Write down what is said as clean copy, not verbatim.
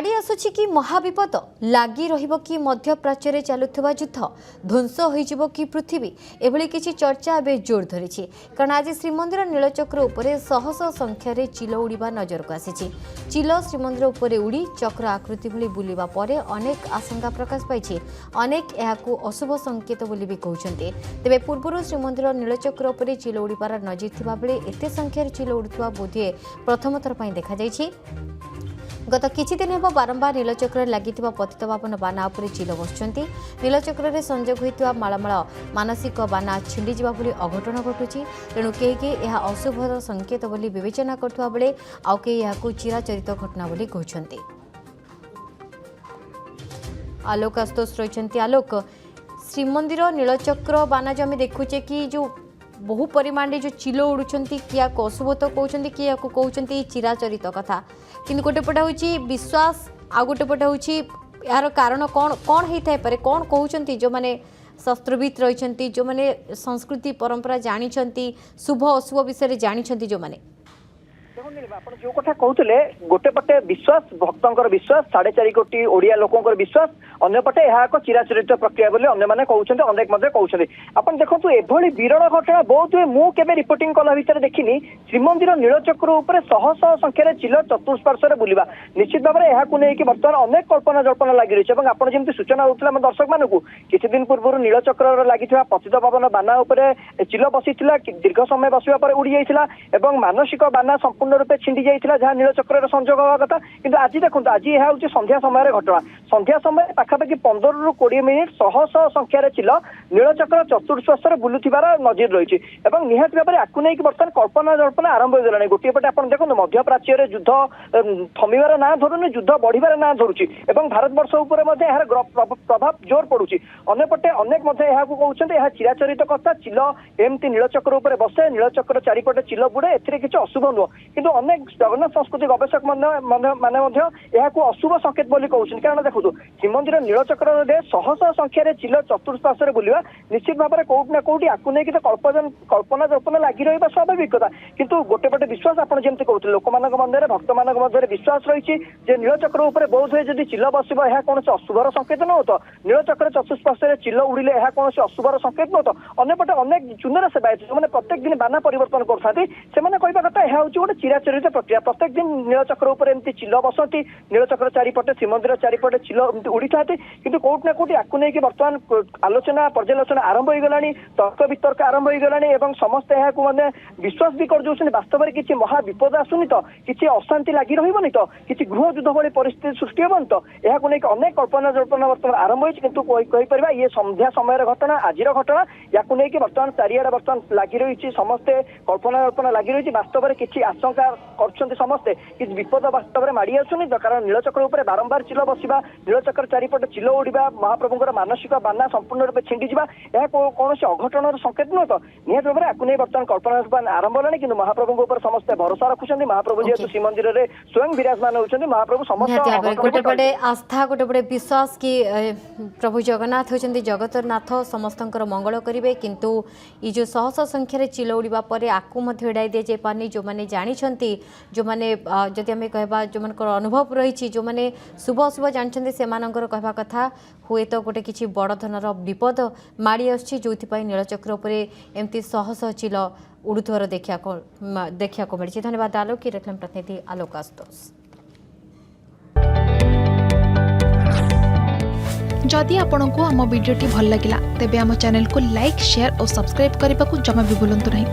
माड़ी आसुछि कि महाविपद लागी रहिबो कि मध्यप्राच्य रे चलुथबा युद्ध ध्वंस होइजिबो कि पृथ्वी एभली किछि चर्चा एबे जोर धरिछि। कारण आज श्रीमंदिर नीलचक्र उपरे शह शह संख्या रे चिल उड़ीबा नजर को आसीछि। चिल श्रीमंदिर उपरे उड़ी चक्र आकृति भली बुलिबा परे अनेक आशंका प्रकाश पाइछि। अनेक एहाकु अशुभ संकेत बोली भी कहउछन्ते। तेबे पूर्वरु श्रीमंदिर नीलचक्र उपरे चिल उड़ीबार नजिर थिबा बेले एते संख्या रे चिल उड़ुथबा बोधे प्रथम थर पई देखा जाइछि। गत किछि दिन हेब बारंबार नीलचक्र लगी पतित पावन बाना उपरे चिल बसुंट। नीलचक्र में संजोग होता मालमाल मानसिक बाना छिंडी जा अघटन घटुची। तेणु कई यह अशुभ संकेत बोली विवेचना करथुवा बेले आउ कई यहाकु चिराचरित घटना बोली कहउछन्ते। आलोक आस्तोष रही। आलोक, श्रीमंदिर नीलचक्र बाना जो आम देखुचे कि जो बहु परिमाण जो चिल उड़ुंट किया अशुभ तो कहते कि कहते चिराचरित कथा कि गोटे पटे हूँ विश्वास आ गोटे पटे हूँ यार कारण कौन कौन होता है कौन कहते जो मैंने शस्त्रविद रही जो मैंने संस्कृति परंपरा जानी शुभ अशुभ विषय जानी जो मैंने आपण जो कथा कहते गोटे पटे विश्वास भक्तों विश्वास 4.5 कोटी ओडिया लोकों विश्वास अंपटे यह एक चिराचरित प्रक्रिया बोली अन्य मैंने कहते अनेक कहते आपन देखो एभली विरल घटना बहुत हुए मुझे रिपोर्टिंग कला भितर देखनी। श्रीमंदिर नीलचक्र उपर शह शह संख्यार चिल चतुष्पार्श्वर बुलवा निश्चित भाव में यह बर्तमान अनेक कल्पना जल्पना लगी रही है। आपड़ जमी सूचना होता दर्शक मानू किसी दिन पूर्व नीलचक्र लगी पतित पावन बाना उपर चिल बसी दीर्घ समय बसवा उड़ी जाता मानसिक बाना संपूर्ण रूपे छिंडी जाइथिला जहाँ नीलचक्र संजोग हवा कथा। किंतु आज देखो आज यह हूँ संध्या समय घटना। संध्या समय पाखापाखि 15 ରୁ 20 मिनिट शह शह संख्यार चिल नीलचक्र चतुर्श्वासर बुलुथिबार नजिर रही है। निहाती भाव में आपको नहीं बर्तमान कल्पना जल्पना आरंभ हो गलानी। गोटे पटे आप देखो मध्यप्राच्य युद्ध थमिबार ना धरुनी युद्ध बढ़िबार ना धरुची भारतवर्ष उपर यार प्रभाव जोर पड़ुची। अन्यपटे अनेक कहते यह चिराचरित कथा चिल एमती नीलचक्र उपर बसे नीलचक्र चारिपटे चिल बुड़े ए किसी अशुभ नुह किंतु अनेक जगन्नाथ संस्कृति गवेषक माने अशुभ संकेत बोली कहते। कारण देखो श्रीमंदिर नीलचक्र शह शह संख्यार चिल चतुर्पार्श्वर बुलवा निश्चित भाव में कौटि ना कौटि आपको नहीं कल्पना जल्पना लगी रही स्वाभाविक कथा। किंतु गोटे पटे विश्वास आप जमी कहते लोक मध्य भक्त मान विश्वास रही नीलचक्र उपर बोध हुए जब चिल बस कौन अशुभर संकेत नुह तो नीलचक्र चतुष्पार्श्वर चिल उड़िले कौन अशुभर संकेत नुह तो अन्यपटे अनेक चुनर सेवायत जो प्रत्येक दिन बाना परिवर्तन करते कहवा कथा यह हूँ गोटे चिराचरित प्रक्रिया। प्रत्येक दिन नीलचक्र उपर एमती चिल बसती नीलचक्र चारिपटे श्रीमंदिर चारिपटे चिल उड़ी था किंतु कौटि ना कौटि आपको नहीं बर्तमान आलोचना पर्यालोचना आरंभ हो गलानी तर्क वितर्क आरंभ हो गलानी समस्ते मैंने विश्वास भी कर दौरान वास्तव में किसी महाविपद आसुनी तो किसी अशांति लगी रही तो किसी गृह युद्ध भाई परिस्थिति सृष्टि हेबनी तो यह अनेक कल्पना जल्पना बर्तमान आरंभ होती किंतु कहीपर ये संध्या समय घटना आज घटना या बर्तमान चारिआडे बर्तमान लगी रही समस्ते कल्पना जल्पना लगी रही वास्तव में किसी आशंका कर समस्ते कि विपद वास्तव में माड़ी आसुनी तो कारण नीलचक्र उपर बारंबार चिल बसवा नीलचक्र चारिपटे चिल उड़वा महाप्रभुंर मानसिक बाना संपूर्ण रूप छिंडी जा कौन अघटन संकेत नुह तो निहत भाव में आपको नहीं बर्तमान कल्पना आरंभ होलानी कि महाप्रभु समस्ते भरोसा रखुच्च। महाप्रभु जेहतु श्रीमंदिर में स्वयं विराजमान होती महाप्रभु समस्त गोटे पटे आस्था गोटे पटे विश्वास कि प्रभु जगन्नाथ होती जगतर नाथ समस्त मंगल करेंगे किंतु ये जो शह शह संख्यार चिल उड़ा पर आपको एड़ाई दि जाए पानी जो मैंने जानते जो मैंने जदि आम कह जो मान अनुभव रही जो मैंने शुभ अशुभ जानते से कहवा कथा हुए तो गोटे किसी बड़ धनर विपद माड़ी आसुछि जो नीलचक्र उपर एमती शह शह चिल उड़ुथर देखा मिली। धन्यवाद आलोक की रेखलाम प्रतिनिधि आलोक आस्तोष। जदि आपंक आम भिडी भल लगा तेब आम चैनल को लाइक शेयर और सब्सक्राइब करने को जमा भी भूलु नहीं।